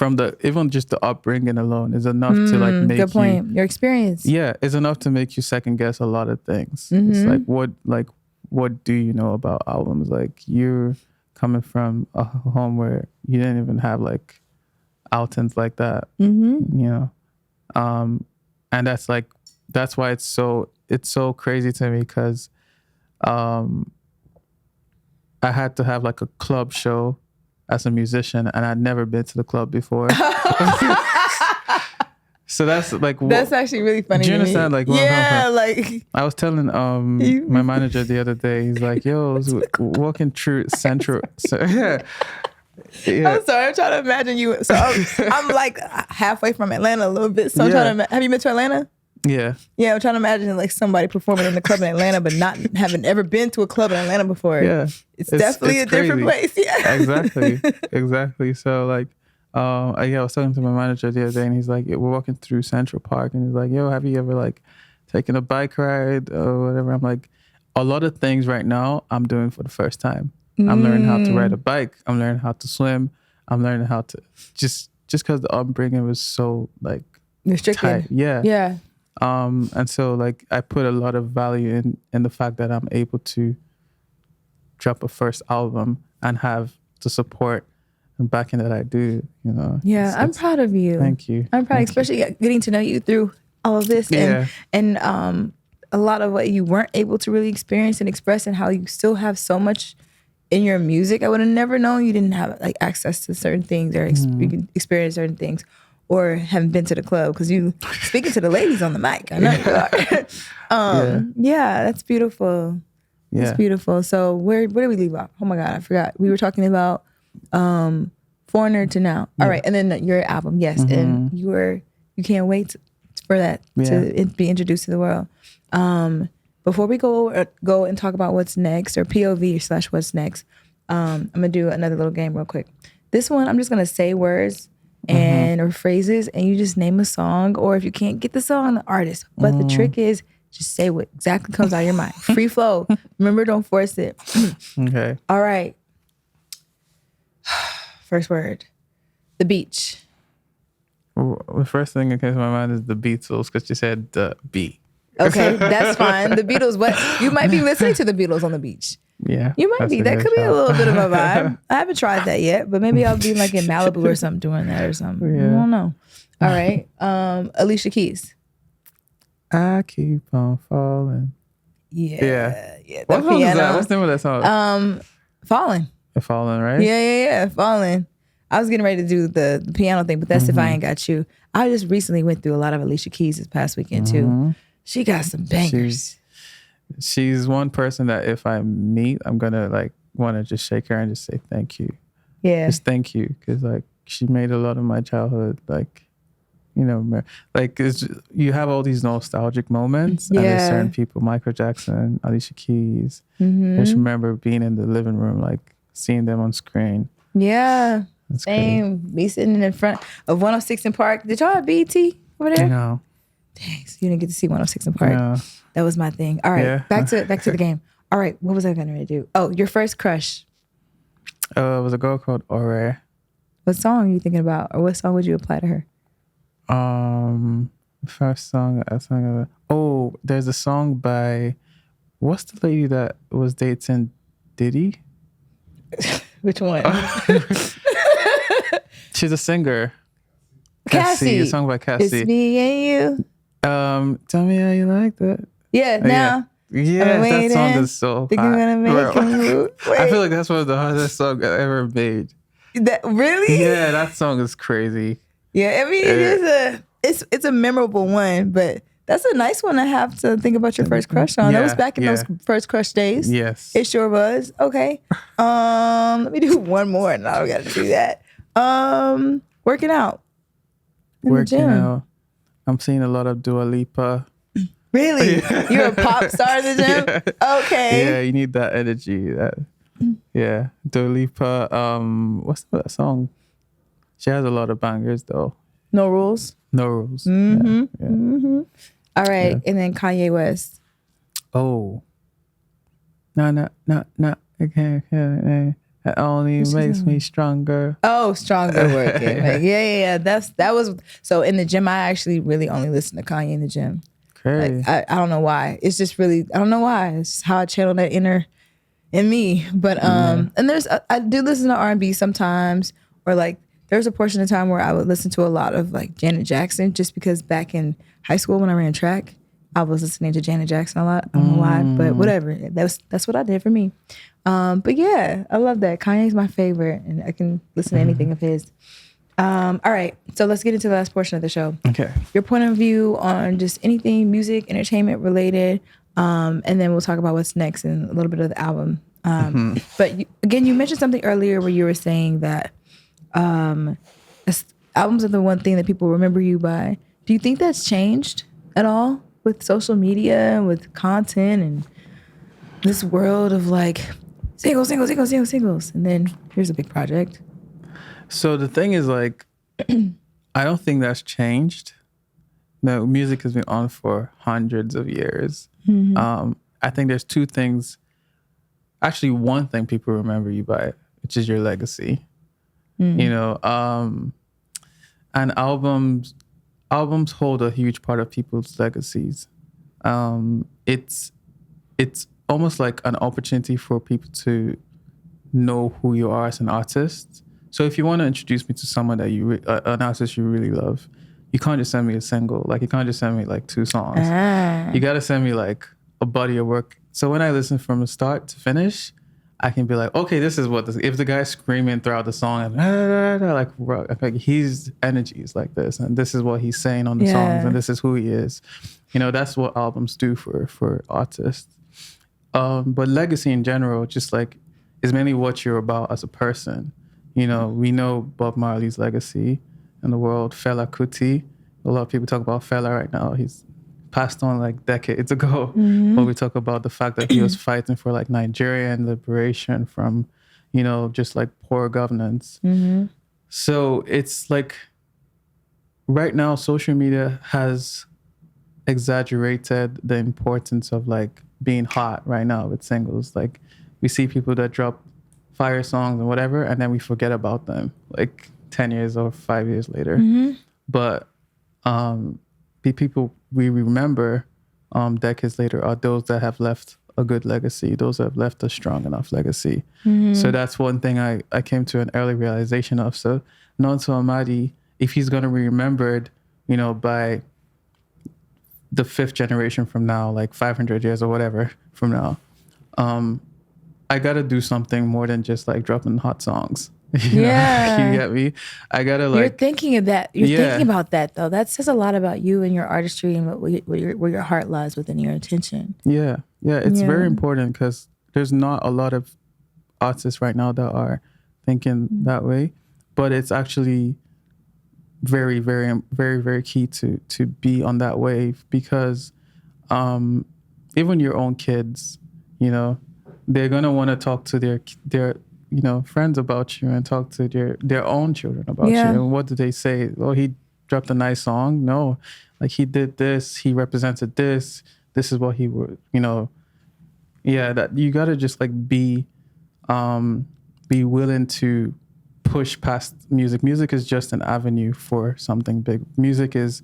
from even just the upbringing alone is enough to like make good point. Your experience. Yeah, it's enough to make you second guess a lot of things. It's like what do you know about albums? Like you're coming from a home where you didn't even have like outings like that, you know, and that's why it's so crazy to me because I had to have like a club show as a musician, and I'd never been to the club before. So that's like that's actually really funny. Do you understand? Like, yeah, like I was telling my manager the other day. He's like, "Yo, I was walking through Central." So, yeah. I'm sorry. I'm trying to imagine you. So I'm like halfway from Atlanta a little bit. So I'm trying to. Have you been to Atlanta? Yeah. Yeah, I'm trying to imagine like somebody performing in the club in Atlanta, but not having ever been to a club in Atlanta before. Yeah. It's definitely a different place. Yeah. Exactly. So like, I was talking to my manager the other day, and he's like, we're walking through Central Park, and he's like, yo, have you ever like taken a bike ride or whatever? I'm like, a lot of things right now I'm doing for the first time. I'm learning how to ride a bike. I'm learning how to swim. I'm learning how to just because the upbringing was so like restricted. tight. Yeah. Yeah. And so like I put a lot of value in the fact that I'm able to drop a first album and have the support and backing that I do, you know. Yeah, I'm proud of you. Thank you. I'm proud, especially getting to know you through all of this and a lot of what you weren't able to really experience and express, and how you still have so much in your music. I would have never known you didn't have like access to certain things or you can experience certain things, or haven't been to the club because you speaking to the ladies on the mic. I know you are. Yeah, that's beautiful. Yeah. That's beautiful. So where did we leave off? Oh my God, I forgot. We were talking about Foreigner to Now. All right, and then your album, yes, and you can't wait for that to be introduced to the world. Before we go and talk about what's next, or POV / what's next, I'm gonna do another little game real quick. This one, I'm just gonna say words or phrases, and you just name a song, or if you can't get the song, the artist. But the trick is just say what exactly comes out of your mind. Free flow. Remember, don't force it. Okay. All right. First word. The beach. The first thing that came to my mind is the Beatles, because you said the B. Okay, that's fine. The Beatles. What you might be listening to the Beatles on the beach. Yeah, you might be. That could be a little bit of a vibe. I haven't tried that yet, but maybe I'll be like in Malibu or something doing that or something. Yeah. I don't know. All right, Alicia Keys. I keep on falling. Yeah. What song is that? What's the name of that song? Falling. Falling, right? Yeah. Falling. I was getting ready to do the piano thing, but that's If I Ain't Got You. I just recently went through a lot of Alicia Keys this past weekend too. She got some bangers. She's one person that if I meet, I'm gonna like want to just shake her and just say thank you. Yeah, just thank you, because like she made a lot of my childhood like, you know, like you have all these nostalgic moments. And there's certain people, Michael Jackson, Alicia Keys. I just remember being in the living room, like seeing them on screen. Yeah, that's same. Crazy. Me sitting in front of 106 in Park. Did y'all have BET over there? No. Dang, so you didn't get to see 106 in Park. No. That was my thing. All right, back to the game. All right, what was I going to do? Oh, your first crush. It was a girl called Ore. What song are you thinking about, or what song would you apply to her? The first song I sang. Oh, there's a song by, what's the lady that was dating Diddy? Which one? She's a singer. Cassie. A song by Cassie. It's me and you. Tell me how you like that. Yeah, now. Yeah, that song is so think you're gonna make a move. I feel like that's one of the hardest songs I ever made. That really? Yeah, that song is crazy. Yeah, I mean it's a memorable one, but that's a nice one to have to think about your first crush on. That was back in those first crush days. Yes. It sure was. Okay. Let me do one more and I gotta do that. Working out. Working out. I'm seeing a lot of Dua Lipa. Really? You're a pop star in the gym? Yeah. Okay. Yeah, you need that energy. Yeah. Dua Lipa. What's that song? She has a lot of bangers though. No Rules? No Rules. Mm-hmm. Yeah. Mm-hmm. All right. And then Kanye West. Oh. No. Okay. It only makes me stronger. Oh, stronger working. Like, yeah. That was so in the gym. I actually really only listen to Kanye in the gym. Crazy. Like, I don't know why. It's just really, I don't know why. It's how I channel that inner in me. But and there's I do listen to R&B sometimes, or like there's a portion of time where I would listen to a lot of like Janet Jackson, just because back in high school when I ran track, I was listening to Janet Jackson a lot. I don't know why, but whatever. That's what I did for me. But yeah, I love that. Kanye's my favorite, and I can listen to anything of his. All right, so let's get into the last portion of the show. Okay. Your point of view on just anything music, entertainment related, and then we'll talk about what's next and a little bit of the album. But again, you mentioned something earlier where you were saying that albums are the one thing that people remember you by. Do you think that's changed at all with social media and with content and this world of like singles, and then here's a big project? So the thing is, like, I don't think that's changed. No, music has been on for hundreds of years. I think there's two things. Actually, one thing people remember you by, which is your legacy. You know, and albums hold a huge part of people's legacies. It's almost like an opportunity for people to know who you are as an artist. So if you want to introduce me to someone that an artist you really love, you can't just send me a single. Like, you can't just send me like 2 songs. You got to send me like a body of work. So when I listen from the start to finish, I can be like, okay, this is what this, if the guy's screaming throughout the song, and like his energy is like this, and this is what he's saying on the songs, and this is who he is. You know, that's what albums do for artists. But legacy in general, just like, is mainly what you're about as a person. You know, we know Bob Marley's legacy in the world. Fela Kuti, a lot of people talk about Fela right now. He's passed on like decades ago. But we talk about the fact that he was fighting for like Nigerian liberation from, you know, just like poor governance. So it's like, right now, social media has exaggerated the importance of like being hot right now with singles. Like, we see people that drop fire songs and whatever, and then we forget about them like 10 years or 5 years later. But the people we remember decades later are those that have left a good legacy, those that have left a strong enough legacy. So that's one thing I came to an early realization of. So Nonso Amadi, if he's going to be remembered, you know, by the 5th generation from now, like 500 years or whatever from now, I got to do something more than just like dropping hot songs. You get me? I got to like... You're thinking of that. You're thinking about that, though. That says a lot about you and your artistry and where your heart lies within your intention. Yeah. It's very important, because there's not a lot of artists right now that are thinking that way. But it's actually very, very, very, very key to be on that wave, because even your own kids, you know, they're going to want to talk to their you know, friends about you, and talk to their own children about you. And what do they say? Oh, he dropped a nice song. No, like, he did this, he represented this is what he would, you know. That you got to just like be willing to push past music. Music is just an avenue for something big. Music is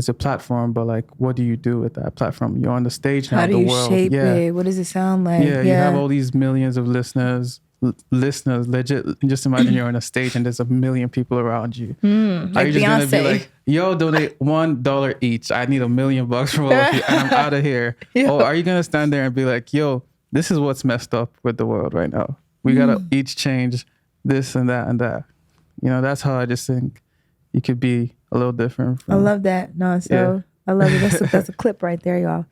a platform, but like, what do you do with that platform? You're on the stage now. How do you shape it? What does it sound like? You have all these millions of listeners, legit. Just imagine you're on a stage and there's a million people around you. Like, are you just Beyonce. gonna be like, yo, donate $1 each, I need $1 million from all of you, and I'm out of here? Or are you gonna stand there and be like, yo, this is what's messed up with the world right now, we gotta each change this and that and that? You know, that's how I just think you could be a little different from... I love that. No, so I love it. That's a clip right there, y'all.